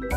Good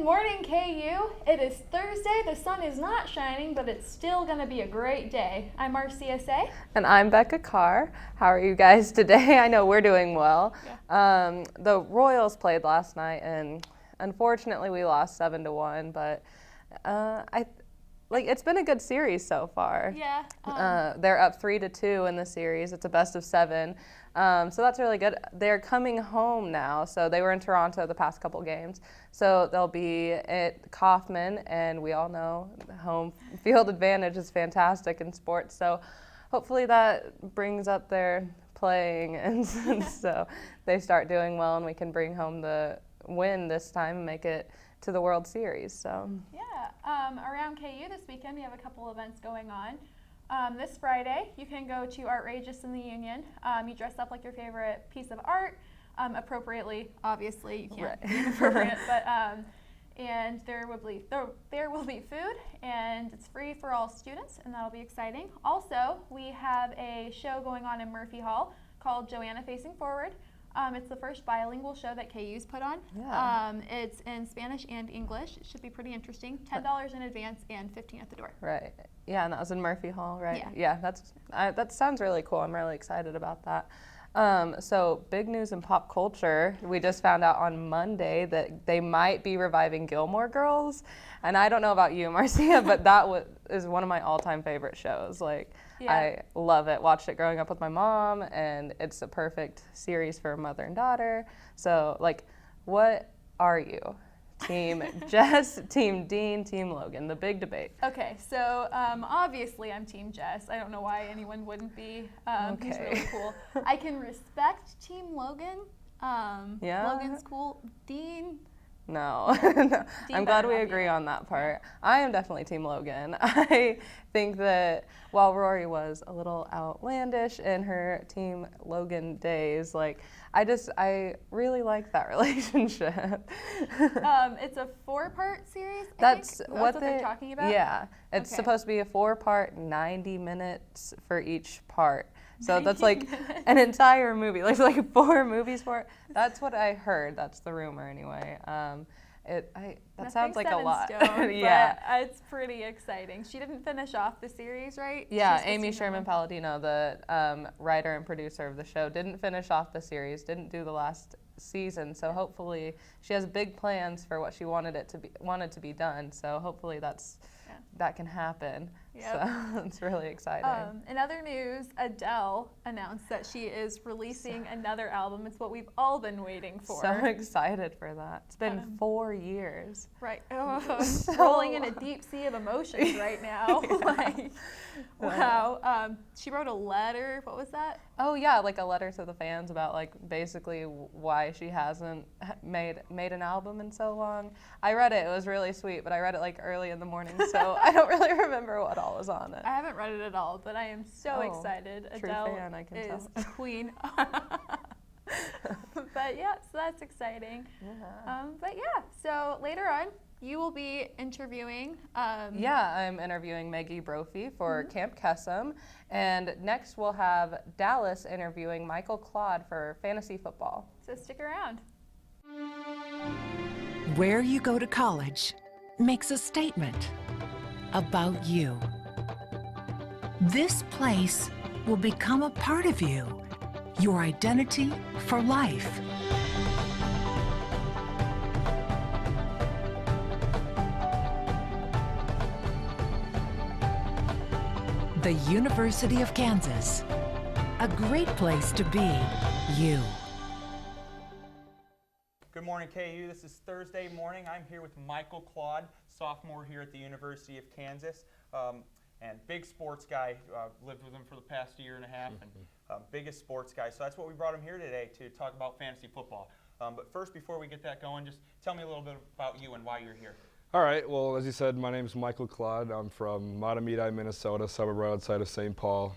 morning, KU. It is Thursday. The sun is not shining, but it's still going to be a great day. I'm RCSA. And I'm Becca Carr. How are you guys today? I know we're doing well. Yeah. The Royals played last night, and unfortunately we lost 7-1. But it's been a good series so far. Yeah. They're up 3-2 in the series. It's a best of 7. So that's really good. They're coming home now. So they were in Toronto the past couple games. So they'll be at Kauffman, and we all know the home field advantage is fantastic in sports. So hopefully that brings up their playing, and so they start doing well, and we can bring home the win this time and make it to the World Series. So Yeah. Around KU this weekend, we have a couple events going on. This Friday, you can go to Artrageous in the Union. You dress up like your favorite piece of art, appropriately. Obviously, you can't be inappropriate, but and there will be food, and it's free for all students, and that'll be exciting. Also, we have a show going on in Murphy Hall called Joanna Facing Forward. It's the first bilingual show that KU's put on. Yeah. It's in Spanish and English. It should be pretty interesting. $10 in advance and $15 at the door. Right. Yeah, and that was in Murphy Hall, right? Yeah. That sounds really cool. I'm really excited about that. So big news in pop culture. We just found out on Monday that they might be reviving Gilmore Girls. And I don't know about you, Marcia, but that is one of my all-time favorite shows. Yeah. I love it. Watched it growing up with my mom, and it's a perfect series for mother and daughter. So, what are you? Team Jess, Team Dean, Team Logan, the big debate. Okay, so obviously I'm Team Jess. I don't know why anyone wouldn't be. He's really cool. I can respect Team Logan. Yeah? Logan's cool. Dean. No. I'm glad we agree on that part. I am definitely Team Logan. I think that while Rory was a little outlandish in her Team Logan days, I really like that relationship. It's a 4-part series. That's what they're talking about? Yeah. It's supposed to be a 4-part, 90 minutes for each part. So that's an entire movie. There's 4 movies for it. That's what I heard. That's the rumor anyway. That sounds like a lot. Yeah. But it's pretty exciting. She didn't finish off the series, right? Yeah, Amy Sherman-Palladino, the writer and producer of the show, didn't finish off the series, didn't do the last season. So hopefully she has big plans for what she wanted to be done. So hopefully that can happen. Yep. So it's really exciting. In other news, Adele announced that she is releasing another album. It's what we've all been waiting for. So excited for that. It's been 4 years. Right. Rolling in a deep sea of emotions right now. Wow. She wrote a letter. What was that? Oh yeah, a letter to the fans about basically why she hasn't made an album in so long. I read it. It was really sweet, but I read it early in the morning, so I don't really remember what all was on it. I haven't read it at all, but I am so excited. True Adele fan, I can is tell. queen. But yeah, so that's exciting. Yeah. So later on, you will be interviewing. I'm interviewing Meggie Brophy for Camp Kesem, and next we'll have Dallas interviewing Michael Claude for fantasy football. So stick around. Where you go to college makes a statement about you. This place will become a part of you, your identity for life. The University of Kansas, a great place to be you. Good morning, KU. This is Thursday morning. I'm here with Michael Claude, sophomore here at the University of Kansas, and big sports guy. Lived with him for the past year and a half, and biggest sports guy. So that's what we brought him here today to talk about fantasy football. But first, before we get that going, just tell me a little bit about you and why you're here. All right, well, as you said, my name is Michael Claude. I'm from Matamidi, Minnesota, suburb right outside of St. Paul.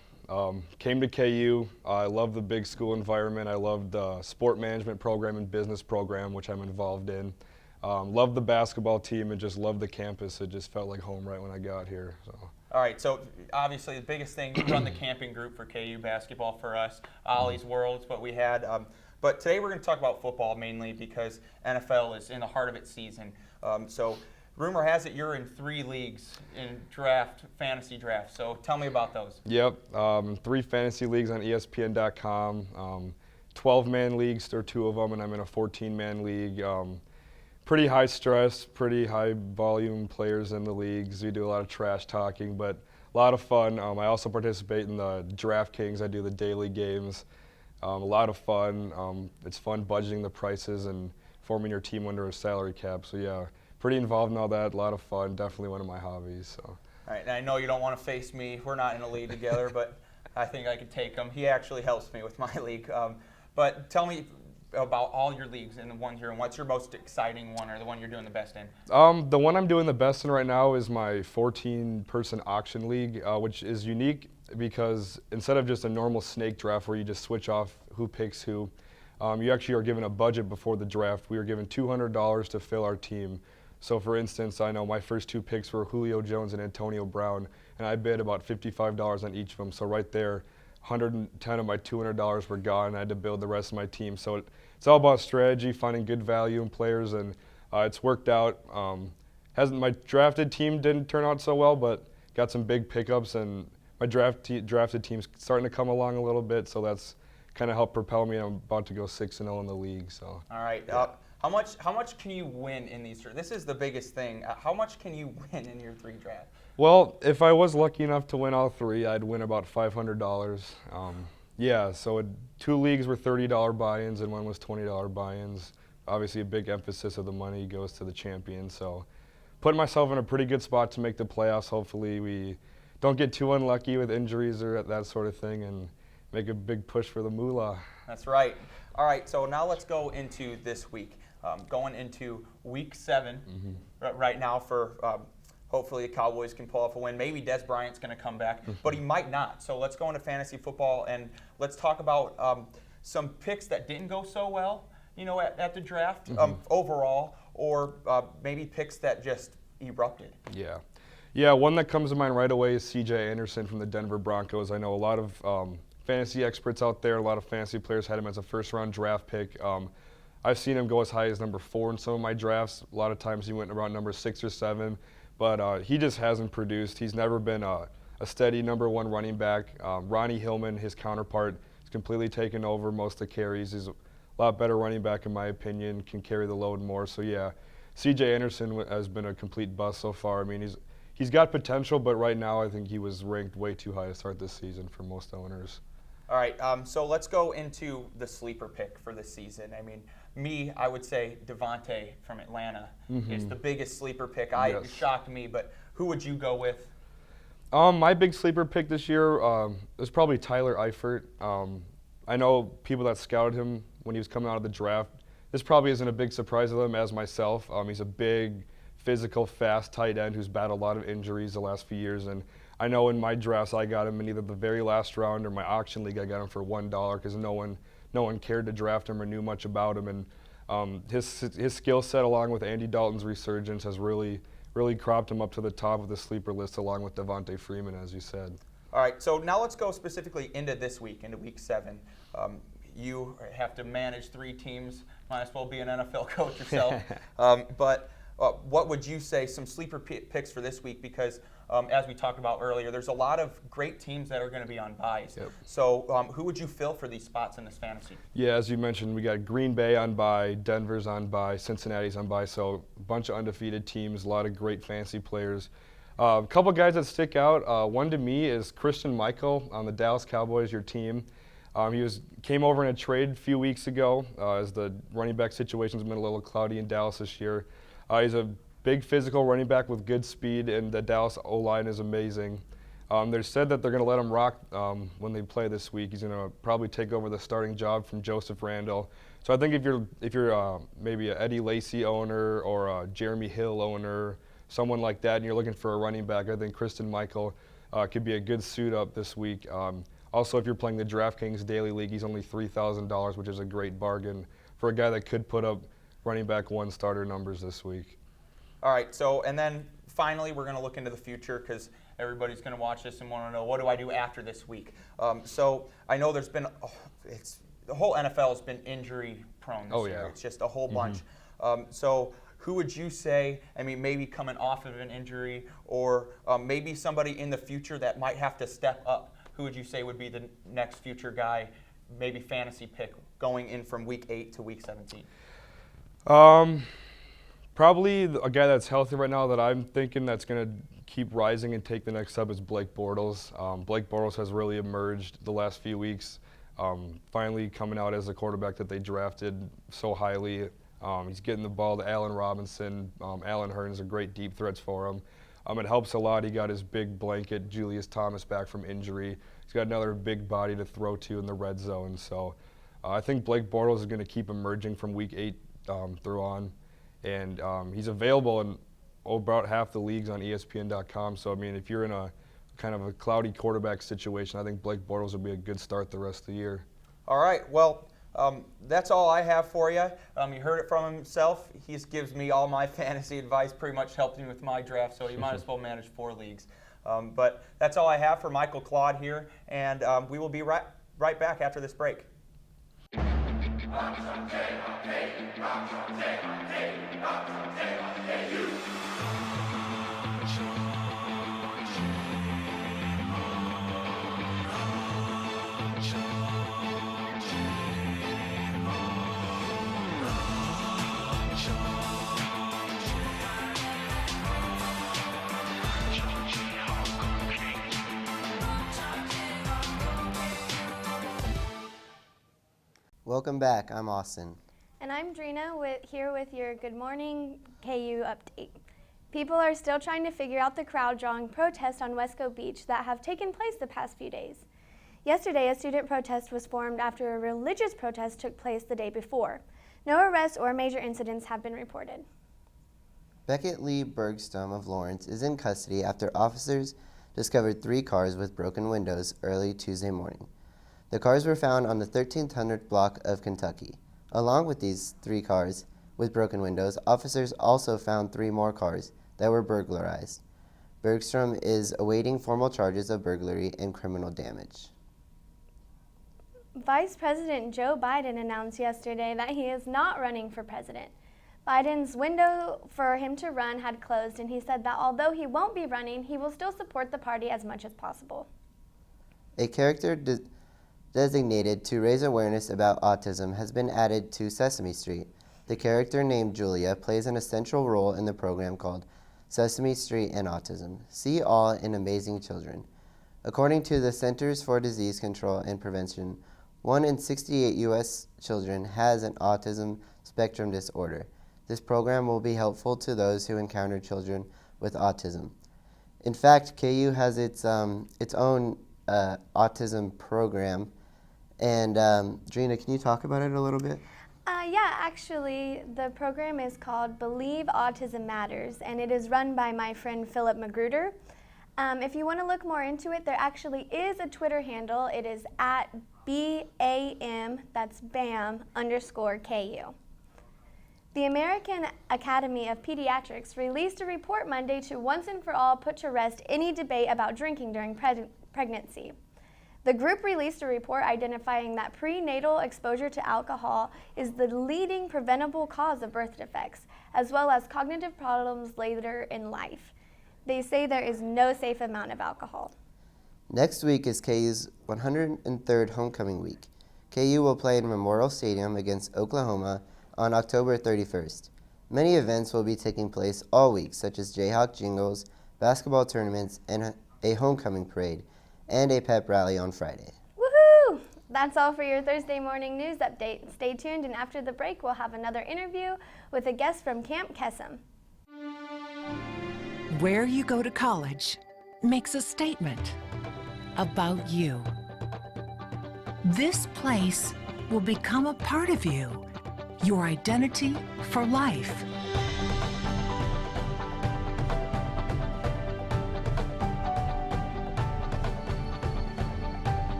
Came to KU. I love the big school environment. I loved the sport management program and business program, which I'm involved in. Loved the basketball team and just loved the campus. It just felt like home right when I got here. So. All right, so obviously the biggest thing, you run the camping group for KU basketball for us. Ollie's World is what we had. But today we're going to talk about football mainly because NFL is in the heart of its season. So rumor has it you're in 3 leagues in fantasy draft. So tell me about those. Yep, 3 fantasy leagues on ESPN.com, 12-man leagues, there are 2 of them, and I'm in a 14-man league. Pretty high stress, pretty high volume players in the leagues. We do a lot of trash talking, but a lot of fun. I also participate in the DraftKings. I do the daily games. A lot of fun. It's fun budgeting the prices and forming your team under a salary cap. So yeah, pretty involved in all that. A lot of fun. Definitely one of my hobbies. So. All right, and I know you don't want to face me. We're not in a league together, but I think I could take him. He actually helps me with my league. But tell me about all your leagues and the ones you're in. What's your most exciting one or the one you're doing the best in? The one I'm doing the best in right now is my 14-person auction league, which is unique because instead of just a normal snake draft where you just switch off who picks who, you actually are given a budget before the draft. We are given $200 to fill our team. So for instance, I know my first 2 picks were Julio Jones and Antonio Brown, and I bid about $55 on each of them. So right there, 110 of my $200 were gone, and I had to build the rest of my team. So it's all about strategy, finding good value in players, and it's worked out. My drafted team didn't turn out so well, but got some big pickups, and my drafted team's starting to come along a little bit, so that's kind of helped propel me. I'm about to go 6-0 in the league. So. All right. Yeah. How much can you win in these? This is the biggest thing. How much can you win in your 3 drafts? Well, if I was lucky enough to win all 3, I'd win about $500. Yeah, so 2 leagues were $30 buy-ins and one was $20 buy-ins. Obviously, a big emphasis of the money goes to the champion. So, putting myself in a pretty good spot to make the playoffs. Hopefully, we don't get too unlucky with injuries or that sort of thing, and make a big push for the moolah. That's right. All right. So now let's go into this week. Going into week 7 right now for. Hopefully the Cowboys can pull off a win. Maybe Des Bryant's going to come back, but he might not. So let's go into fantasy football and let's talk about some picks that didn't go so well, at the draft overall, or maybe picks that just erupted. Yeah, one that comes to mind right away is C.J. Anderson from the Denver Broncos. I know a lot of fantasy experts out there, a lot of fantasy players had him as a first-round draft pick. I've seen him go as high as number 4 in some of my drafts. A lot of times he went around number 6 or 7. But he just hasn't produced. He's never been a steady number 1 running back. Ronnie Hillman, his counterpart, has completely taken over most of the carries. He's a lot better running back in my opinion, can carry the load more. So yeah, C.J. Anderson has been a complete bust so far. I mean, he's got potential, but right now I think he was ranked way too high to start this season for most owners. All right, so let's go into the sleeper pick for this season. I mean, I would say Devontae from Atlanta is the biggest sleeper pick. It shocked me, but who would you go with? My big sleeper pick this year is probably Tyler Eifert. I know people that scouted him when he was coming out of the draft. This probably isn't a big surprise to them as myself. He's a big, physical, fast tight end who's battled a lot of injuries the last few years. And I know in my drafts I got him in either the very last round or my auction league I got him for $1 because no one cared to draft him or knew much about him. And his skill set along with Andy Dalton's resurgence has really cropped him up to the top of the sleeper list along with Devontae Freeman, as you said. All right, so now let's go specifically into this week, into week 7. You have to manage 3 teams. Might as well be an NFL coach yourself. But what would you say some sleeper picks for this week? Because as we talked about earlier, there's a lot of great teams that are going to be on buys. Yep. So who would you fill for these spots in this fantasy? Yeah, as you mentioned, we got Green Bay on bye, Denver's on bye, Cincinnati's on bye. So a bunch of undefeated teams, a lot of great fantasy players. A couple guys that stick out. One to me is Christian Michael on the Dallas Cowboys, your team. He came over in a trade a few weeks ago as the running back situation's been a little cloudy in Dallas this year. He's a big physical running back with good speed, and the Dallas O-line is amazing. They're said that they're going to let him rock when they play this week. He's going to probably take over the starting job from Joseph Randle. So I think if you're maybe a Eddie Lacy owner or a Jeremy Hill owner, someone like that, and you're looking for a running back, I think Kristen Michael could be a good suit up this week. Also, if you're playing the DraftKings Daily League, he's only $3,000, which is a great bargain for a guy that could put up running back 1 starter numbers this week. All right, so and then finally we're going to look into the future because everybody's going to watch this and want to know, what do I do after this week? So I know there's been, the whole NFL has been injury prone this year. It's just a whole bunch. So who would you say, I mean, maybe coming off of an injury or maybe somebody in the future that might have to step up, who would you say would be the next future guy, maybe fantasy pick going in from week 8 to week 17? Probably a guy that's healthy right now that I'm thinking that's going to keep rising and take the next step is Blake Bortles. Blake Bortles has really emerged the last few weeks, finally coming out as a quarterback that they drafted so highly. He's getting the ball to Allen Robinson. Allen Hurns are great deep threats for him. It helps a lot. He got his big blanket, Julius Thomas, back from injury. He's got another big body to throw to in the red zone. So I think Blake Bortles is going to keep emerging from week 8 through on. And he's available in about half the leagues on ESPN.com. So, I mean, if you're in a kind of a cloudy quarterback situation, I think Blake Bortles would be a good start the rest of the year. All right, well, that's all I have for you. You heard it from himself. He gives me all my fantasy advice, pretty much helped me with my draft, so he might as well manage 4 leagues. But that's all I have for Michael Claude here, and we will be right back after this break. Welcome back. I'm Austin. And I'm Drina here with your Good Morning KU update. People are still trying to figure out the crowd-drawing protests on Wesco Beach that have taken place the past few days. Yesterday, a student protest was formed after a religious protest took place the day before. No arrests or major incidents have been reported. Beckett Lee Bergstrom of Lawrence is in custody after officers discovered 3 cars with broken windows early Tuesday morning. The cars were found on the 1300 block of Kentucky. Along with these 3 cars with broken windows, officers also found 3 more cars that were burglarized. Bergstrom is awaiting formal charges of burglary and criminal damage. Vice President Joe Biden announced yesterday that he is not running for president. Biden's window for him to run had closed, and he said that although he won't be running, he will still support the party as much as possible. A character designated to raise awareness about autism has been added to Sesame Street. The character named Julia plays an essential role in the program called Sesame Street and Autism. See all in Amazing Children. According to the Centers for Disease Control and Prevention, 1 in 68 U.S. children has an autism spectrum disorder. This program will be helpful to those who encounter children with autism. In fact, KU has its own autism program. And Drina, can you talk about it a little bit? Yeah, actually, the program is called Believe Autism Matters, and it is run by my friend Philip Magruder. If you want to look more into it, there actually is a Twitter handle. It is at BAM, that's BAM _KU. The American Academy of Pediatrics released a report Monday to once and for all put to rest any debate about drinking during pregnancy. The group released a report identifying that prenatal exposure to alcohol is the leading preventable cause of birth defects, as well as cognitive problems later in life. They say there is no safe amount of alcohol. Next week is KU's 103rd homecoming week. KU will play in Memorial Stadium against Oklahoma on October 31st. Many events will be taking place all week, such as Jayhawk Jingles, basketball tournaments, and a homecoming parade, and a pep rally on Friday. Woohoo! That's all for your Thursday morning news update. Stay tuned, and after the break, we'll have another interview with a guest from Camp Kesem. Where you go to college makes a statement about you. This place will become a part of you, your identity for life.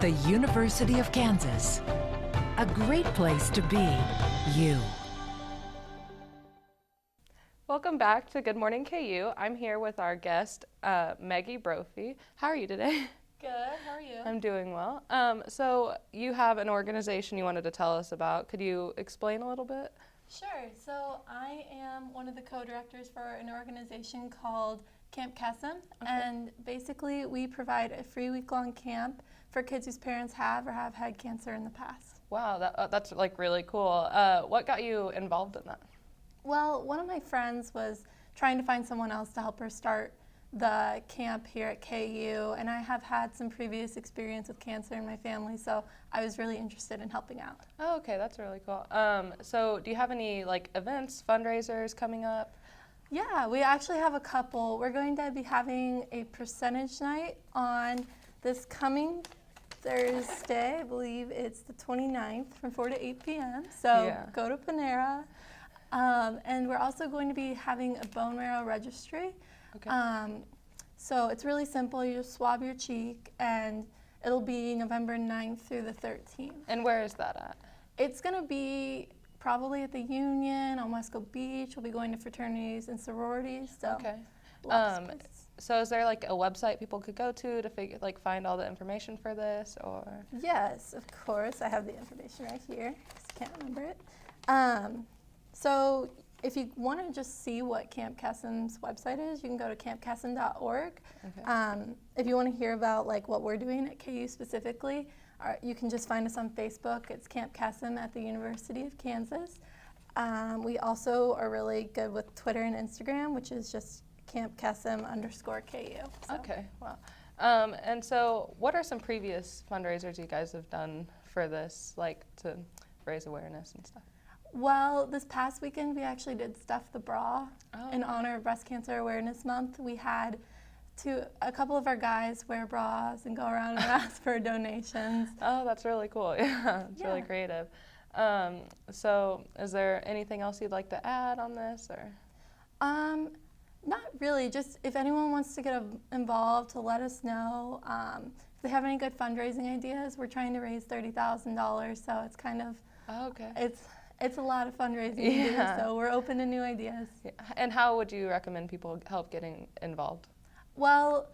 The University of Kansas, a great place to be you. Welcome back to Good Morning KU. I'm here with our guest, Meggie Brophy. How are you today? Good, how are you? I'm doing well. So you have an organization you wanted to tell us about. Could you explain a little bit? Sure, so I am one of the co-directors for an organization called Camp Kesem, and basically we provide a free week-long camp for kids whose parents have or have had cancer in the past. Wow, that's like really cool. What got you involved in that? Well, one of my friends was trying to find someone else to help her start the camp here at KU, and I have had some previous experience with cancer in my family, so I was really interested in helping out. Oh, okay, that's really cool. So do you have any like events, fundraisers coming up? Yeah, we actually have a couple. We're going to be having a percentage night on this coming Thursday. I believe it's the 29th from 4 to 8 p.m. So go to Panera. And we're also going to be having a bone marrow registry. Okay. So it's really simple. You just swab your cheek, and it'll be November 9th through the 13th. And where is that at? It's going to be probably at the Union on Wesco Beach. We'll be going to fraternities and sororities. So Okay. lots of places. So is there like a website people could go to find all the information for this, or? Yes, of course. I have the information right here. Just can't remember it. So if you want to just see what Camp Kesem's website is, you can go to campkesem.org. Okay. If you want to hear about like what we're doing at KU specifically, you can just find us on Facebook. It's Camp Kesem at the University of Kansas. We also are really good with Twitter and Instagram, which is just campkesem_KU. So. Okay, wow. And so what are some previous fundraisers you guys have done for this, like to raise awareness and stuff? Well, this past weekend we actually did Stuff the Bra in honor of Breast Cancer Awareness Month. We had a couple of our guys wear bras and go around and ask for donations. Oh, that's really cool. Yeah, it's really creative. So is there anything else you'd like to add on this, or? Not really, just if anyone wants to get involved, to let us know. If they have any good fundraising ideas, we're trying to raise $30,000, so it's kind of, it's a lot of fundraising to do, so we're open to new ideas. Yeah. And how would you recommend people help getting involved? Well,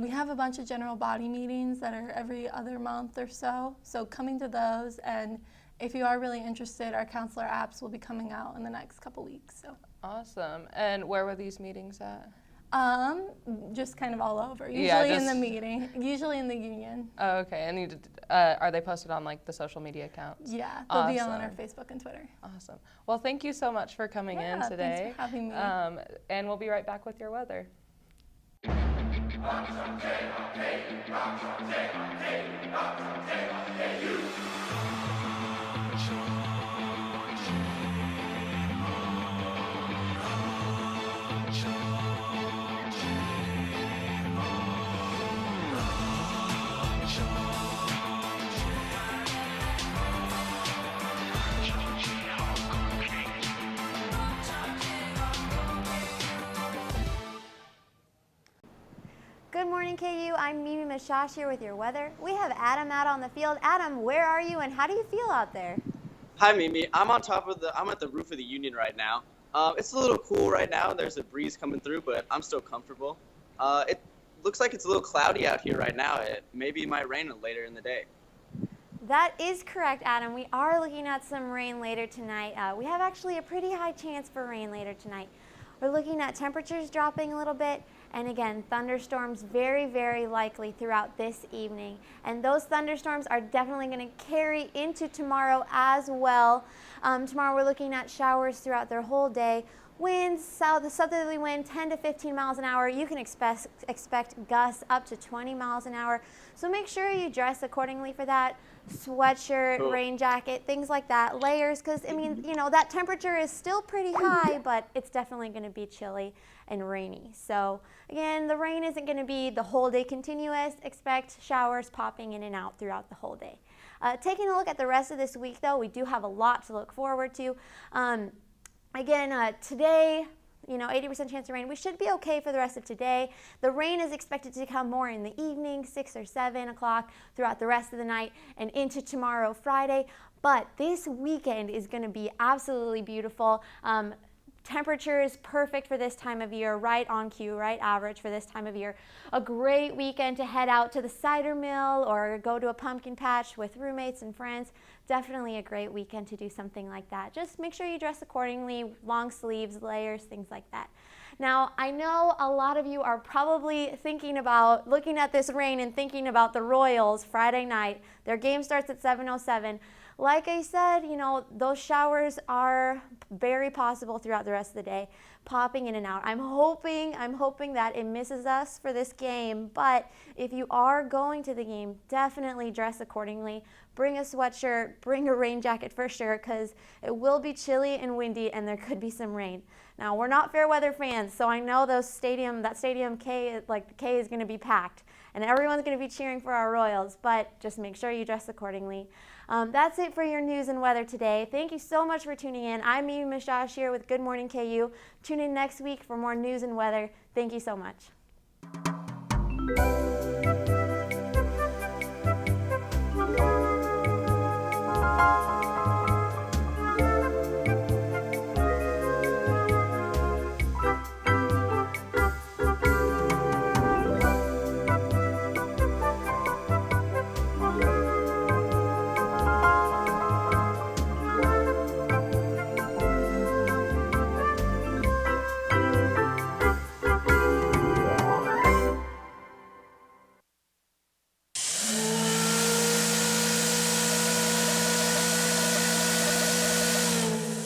we have a bunch of general body meetings that are every other month or so, so coming to those, and if you are really interested, our counselor apps will be coming out in the next couple weeks. So. Awesome. And where were these meetings at? Just kind of all over. Usually in the meeting. Usually in the Union. Oh, okay. And are they posted on like the social media accounts? Yeah, they'll be on our Facebook and Twitter. Awesome. Well, thank you so much for coming in today. Thanks for having me. And we'll be right back with your weather. Good morning, KU. I'm Mimi Mashash here with your weather. We have Adam out on the field. Adam, where are you and how do you feel out there? Hi, Mimi. I'm at the roof of the Union right now. It's a little cool right now. There's a breeze coming through, but I'm still comfortable. It looks like it's a little cloudy out here right now. It maybe might rain later in the day. That is correct, Adam. We are looking at some rain later tonight. We have actually a pretty high chance for rain later tonight. We're looking at temperatures dropping a little bit, and again, thunderstorms very, very likely throughout this evening. And those thunderstorms are definitely going to carry into tomorrow as well. Tomorrow we're looking at showers throughout the whole day. Winds, southerly wind 10 to 15 miles an hour. You can expect gusts up to 20 miles an hour. So make sure you dress accordingly for that. Sweatshirt, rain jacket, things like that, layers, because I mean, you know, that temperature is still pretty high, but it's definitely going to be chilly and rainy. So again, the rain isn't going to be the whole day continuous. Expect showers popping in and out throughout the whole day. Taking a look at the rest of this week, though, we do have a lot to look forward to. Again, today, 80% chance of rain. We should be okay for the rest of today. The rain is expected to come more in the evening, 6 or 7 o'clock, throughout the rest of the night and into tomorrow, Friday. But this weekend is going to be absolutely beautiful. Temperature is perfect for this time of year, right on cue, right average for this time of year. A great weekend to head out to the cider mill or go to a pumpkin patch with roommates and friends. Definitely a great weekend to do something like that. Just make sure you dress accordingly, long sleeves, layers, things like that. Now, I know a lot of you are probably thinking about looking at this rain and thinking about the Royals Friday night. Their game starts at 7:07. Like I said, those showers are very possible throughout the rest of the day, popping in and out. I'm hoping that it misses us for this game, but if you are going to the game, definitely dress accordingly. Bring a sweatshirt, bring a rain jacket for sure, because it will be chilly and windy and there could be some rain. Now, we're not fair weather fans, so I know that stadium K, the K is going to be packed and everyone's going to be cheering for our Royals, but just make sure you dress accordingly. That's it for your news and weather today. Thank you so much for tuning in. I'm Meggie Mishash here with Good Morning KU. Tune in next week for more news and weather. Thank you so much.